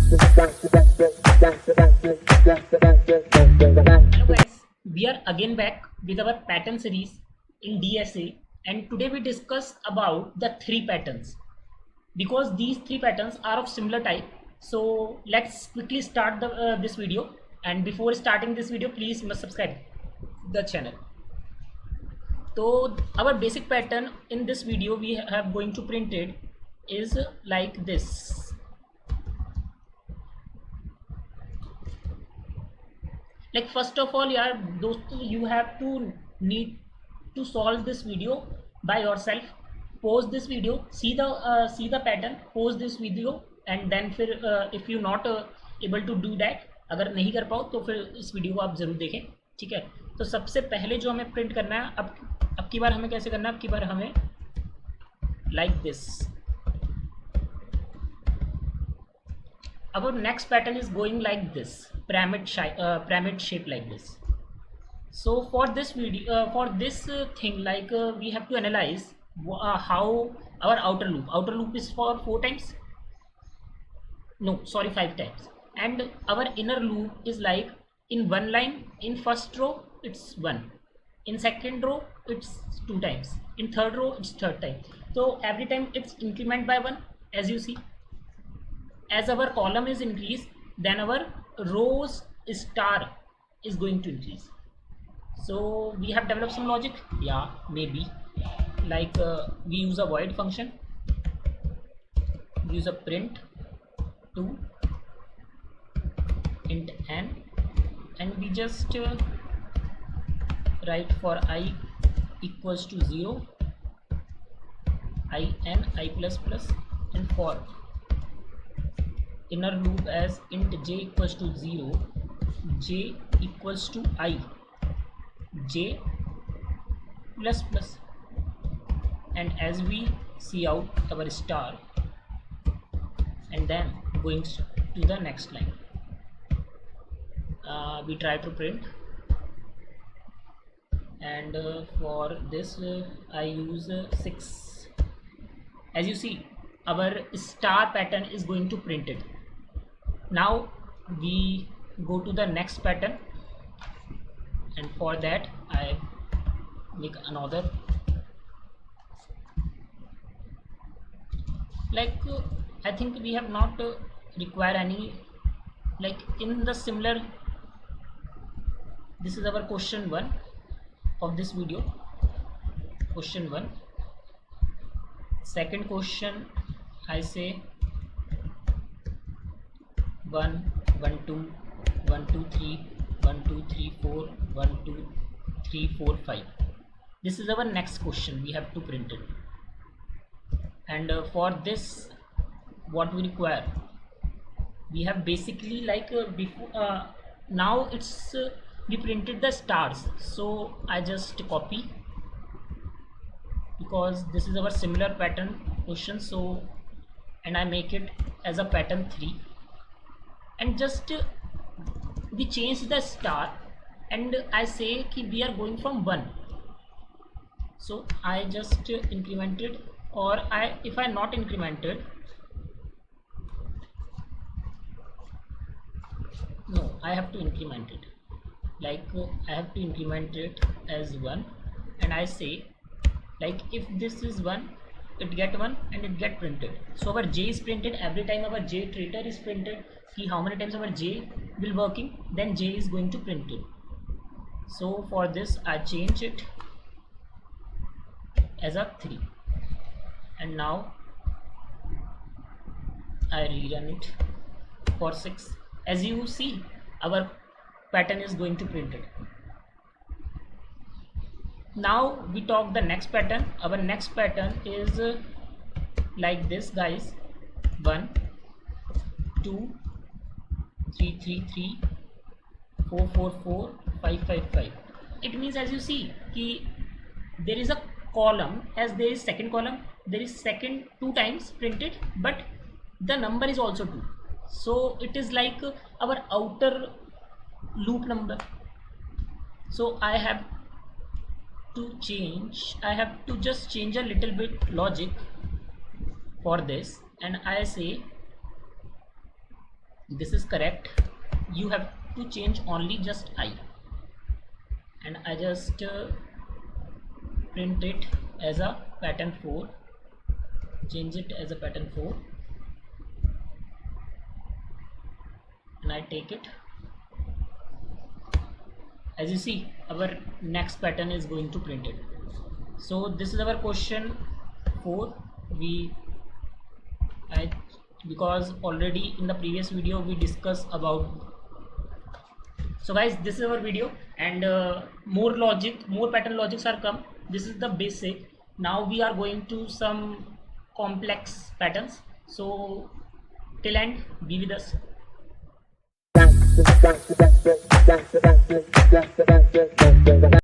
Hello guys, we are again back with our pattern series in DSA, and today we discuss about the three patterns because these three patterns are of similar type. So let's quickly start this video, and before starting this video please must subscribe the channel. So our basic pattern in this video we have going to print it is like this. Like first of all yaar dosto, you have to need to solve this video by yourself. Pause this video, see the pattern, pause this video, and then फिर if you not able to do that, अगर नहीं कर पाओ तो फिर इस video को आप ज़रूर देखें, ठीक है। तो सबसे पहले जो हमें प्रिंट करना है, अब की बार हमें कैसे करना है, अब की बार हमें like this. Our next pattern is going like this, pyramid shape like this. So for this video, for this thing, like we have to analyze how our outer loop is for 4 times, no sorry 5 times, and our inner loop is like in one line. In first row it's 1, in second row it's 2 times, in third row it's third time. So every time it's increment by 1, as you see. As our column is increased, then our rows star is going to increase. So we have developed some logic, yeah, maybe like we use a void function, use a print to int n, and we just write for I equals to 0, I n I plus plus, and for inner loop as int j equals to 0, j equals to I, j plus plus, and as we see out our star, and then going to the next line, we try to print, and for this I use 6. As you see, our star pattern is going to print it. Now we go to the next pattern, and for that I make another, like I think we have not require any, like in the similar. This is our question 1 of this video, question 1. Second question I say 1 1 2 1 2 3 1 2 3 4 1 2 3 4 5. This is our next question, we have to print it. And for this what we require, we have basically like before now it's we printed the stars, so I just copy, because this is our similar pattern question. So and I make it as a pattern 3, and just we change the star, and I say ki we are going from 1, so I just incremented, or if I not incremented, no I have to increment it, like I have to increment it as 1, and I say like if this is 1, it get 1 and it get printed. So our j is printed every time our j iterator is printed, see how many times our j will working, then j is going to print it. So for this I change it as a 3, and now I rerun it for 6. As you see, our pattern is going to print it. Now we talk the next pattern. Our next pattern is like this, guys: 1 2 3 3 3 4 4 4 5 5 5. It means, as you see, ki there is a column, as there is second column, there is second 2 times printed, but the number is also 2, so it is like our outer loop number. So I have to just change a little bit logic for this, and I say This is correct. You have to change only just I, and I just print it as a pattern 4, change it as a pattern 4, and I take it. As you see, our next pattern is going to print it. So this is our question 4. I because already in the previous video we discussed about. So guys, this is our video, and more pattern logics are come. This is the basic. Now we are going to some complex patterns. So till end, be with us.